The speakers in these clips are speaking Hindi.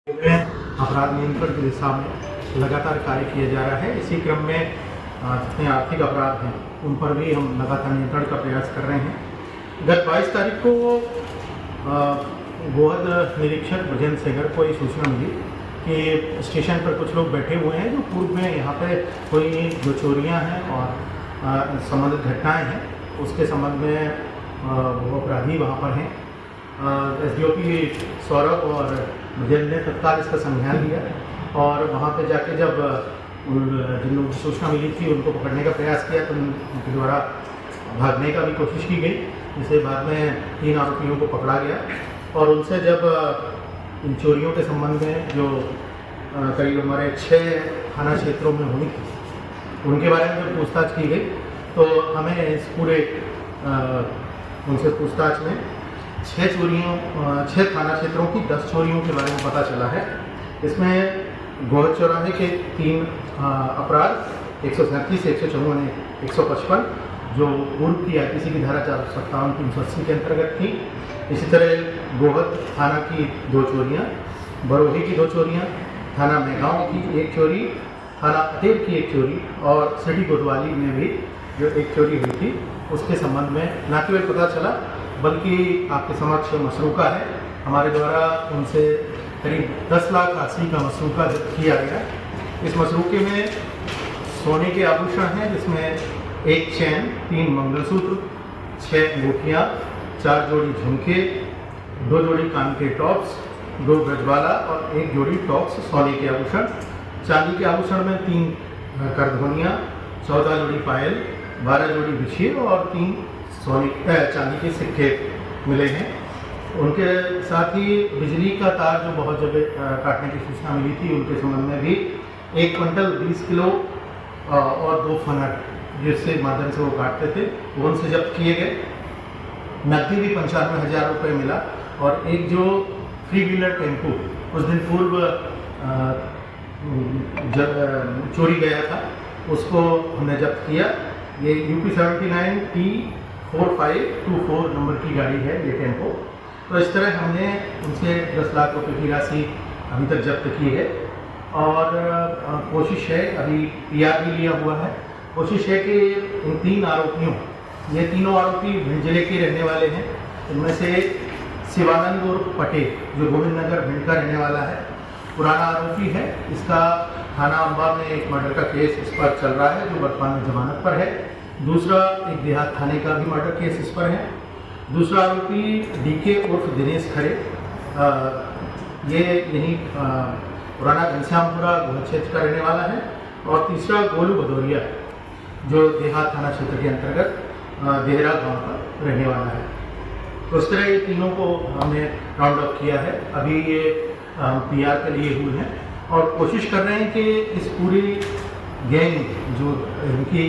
में अपराध नियंत्रण की दिशा में लगातार कार्य किया जा रहा है। इसी क्रम में जितने आर्थिक अपराध हैं उन पर भी हम लगातार नियंत्रण का प्रयास कर रहे हैं। गत 22 तारीख को गोहद निरीक्षक ब्रजेंद्र सेंगर को ये सूचना मिली कि स्टेशन पर कुछ लोग बैठे हुए हैं जो पूर्व में यहाँ पे कोई जो चोरियाँ हैं और संबंधित घटनाएं हैं उसके संबंध में वो अपराधी वहाँ पर हैं। एसडीओपी सौरभ और ब्रजेंद्र ने तत्काल इसका संज्ञान लिया और वहाँ पे जाके जब जिन लोगों को सूचना मिली थी उनको पकड़ने का प्रयास किया तो उनके द्वारा भागने का भी कोशिश की गई, जिससे बाद में 3 आरोपियों को पकड़ा गया और उनसे जब इन चोरियों के संबंध में जो करीब हमारे 6 थाना क्षेत्रों में हुई थी उनके बारे में जब पूछताछ की गई तो हमें इस पूरे उनसे पूछताछ में 6 थाना क्षेत्रों की 10 चोरियों के बारे में पता चला है। इसमें गोहद चौराहे के 3 अपराध 137, 154, 155 जो पूर्व की आईपीसी की धारा 457, 380 के अंतर्गत थी। इसी तरह गोहद थाना की 2 चोरियाँ, बरोही की 2 चोरियाँ, थाना मेगांव की 1 चोरी, थाना अटेर की 1 चोरी और सिटी कोतवाली में भी जो 1 चोरी हुई थी उसके संबंध में न केवल पता चला बल्कि आपके समक्ष मसरूका है। हमारे द्वारा उनसे करीब 10 लाख 80 का मसरूका जब्त किया गया। इस मसरूके में सोने के आभूषण हैं जिसमें 1 चैन, 3 मंगलसूत्र, 6 अंगूठियाँ, 4 जोड़ी झुमके, 2 जोड़ी कान के टॉप्स, 2 ब्रजबाला और 1 जोड़ी टॉप्स सोने के आभूषण। चांदी के आभूषण में 3 करधोनियाँ, 14 जोड़ी पायल, 12 जोड़ी बिछिए और 3 चांदी के सिक्के मिले हैं। उनके साथ ही बिजली का तार जो बहुत जगह काटने की सूचना मिली थी उनके संबंध में भी 1 क्विंटल 20 किलो और 2 फनट जिससे माध्यम से वो काटते थे वो उनसे जब्त किए गए। नकदी भी 95,000 रुपये मिला और एक जो 3 व्हीलर टेम्पो उस दिन पूर्व चोरी गया था उसको हमने जब्त किया। ये UP 79 T4524 नंबर की गाड़ी है ये टेम्पो। तो इस तरह हमने उनसे 10 लाख रुपए की राशि अभी तक जब्त की है और कोशिश है, अभी PR भी लिया हुआ है। कोशिश है कि इन 3 आरोपियों, ये तीनों आरोपी भिंड जिले के रहने वाले हैं। इनमें से शिवानंद उर्फ पटेल जो गोविंद नगर भिंड का रहने वाला है, पुराना आरोपी है। इसका थाना अम्बा में एक मर्डर का केस इस पर चल रहा है जो वर्तमान में जमानत पर है। दूसरा एक देहात थाने का भी मर्डर केस इस पर है। दूसरा आरोपी DK उर्फ दिनेश खरे, ये यहीं पुराना घनश्यामपुरा गोहद क्षेत्र का रहने वाला है। और तीसरा गोलू भदौरिया जो देहात थाना क्षेत्र के अंतर्गत देहरा गांव का रहने वाला है। तो इस तरह ये तीनों को हमने राउंड अप किया है। अभी ये PR के लिए हुए हैं और कोशिश कर रहे हैं कि इस पूरी गैंग जो इनकी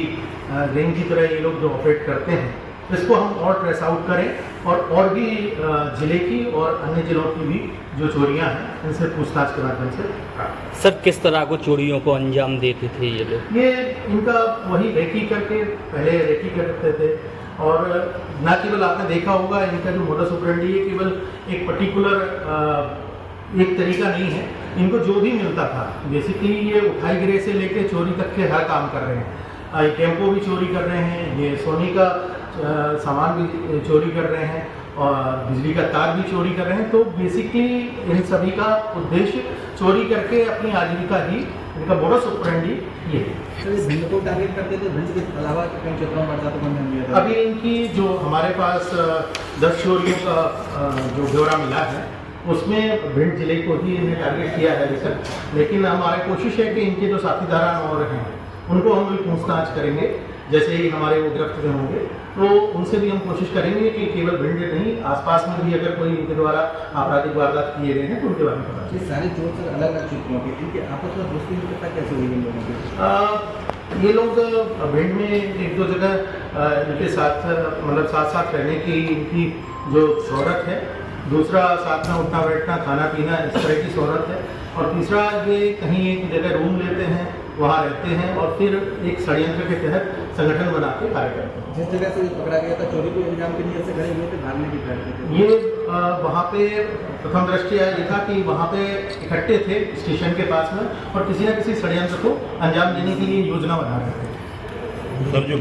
गैंग की तरह ये लोग जो ऑपरेट करते हैं इसको हम और ट्रेस आउट करें और भी ज़िले की और अन्य ज़िलों की भी जो चोरियां हैं इनसे पूछताछ के माध्यम से। सर किस तरह को चोरियों को अंजाम देते थे ये लोग? ये इनका वही रेकी करके पहले रेकी करते थे और न केवल आपने देखा होगा इनका जो मोडस ऑपरेंडी है केवल एक पर्टिकुलर एक तरीका नहीं है। इनको जो भी मिलता था बेसिकली ये उठाई गिरे से लेकर चोरी तक के हर काम कर रहे हैं। टेम्पो भी चोरी कर रहे हैं, ये सोने का सामान भी चोरी कर रहे हैं और बिजली का तार भी चोरी कर रहे हैं। तो बेसिकली इन सभी का उद्देश्य चोरी करके अपनी आजीविका ही इनका मोडस ऑपरेंडी ये है। भिंड को टारगेट करते थे, भिंड के अलावा कई क्षेत्रों में बढ़ता तो अभी इनकी जो हमारे पास 10 चोरियों का जो ब्यौरा मिला है उसमें भिंड जिले को ही इन्हें टारगेट किया है सर। लेकिन हमारी कोशिश है कि इनके जो साथीदार और हैं उनको हम भी पूछताछ करेंगे। जैसे ही हमारे वो गिरफ्त में होंगे तो उनसे भी हम कोशिश करेंगे कि केवल भिंड नहीं आसपास में भी अगर कोई इनके द्वारा आपराधिक वारदात किए गए हैं तो उनके बारे में पता चले। सारे चोर सर अलग अलग क्षेत्रों के, इनके आपस में दोस्ती कैसे हुई इन लोगों की? ये लोग भिंड में 1-2 जगह इनके साथ मतलब साथ रहने की इनकी जो शोहरत है। दूसरा साथ में उठना बैठना खाना पीना इस तरह की शोहरत है। और तीसरा ये कहीं एक जगह रूम लेते हैं वहाँ रहते हैं और फिर एक षड्यंत्र के तहत संगठन बना के कार्य करते हैं। जिस जगह से पकड़ा गया था चोरी को अंजाम के लिए से खड़े हुए थे, भागने की प्रयास थे। ये वहाँ पे प्रथम दृष्टया ये था कि वहाँ पे इकट्ठे थे स्टेशन के पास में और किसी न किसी षड्यंत्र को अंजाम देने के लिए योजना बना रहे थे। सर जो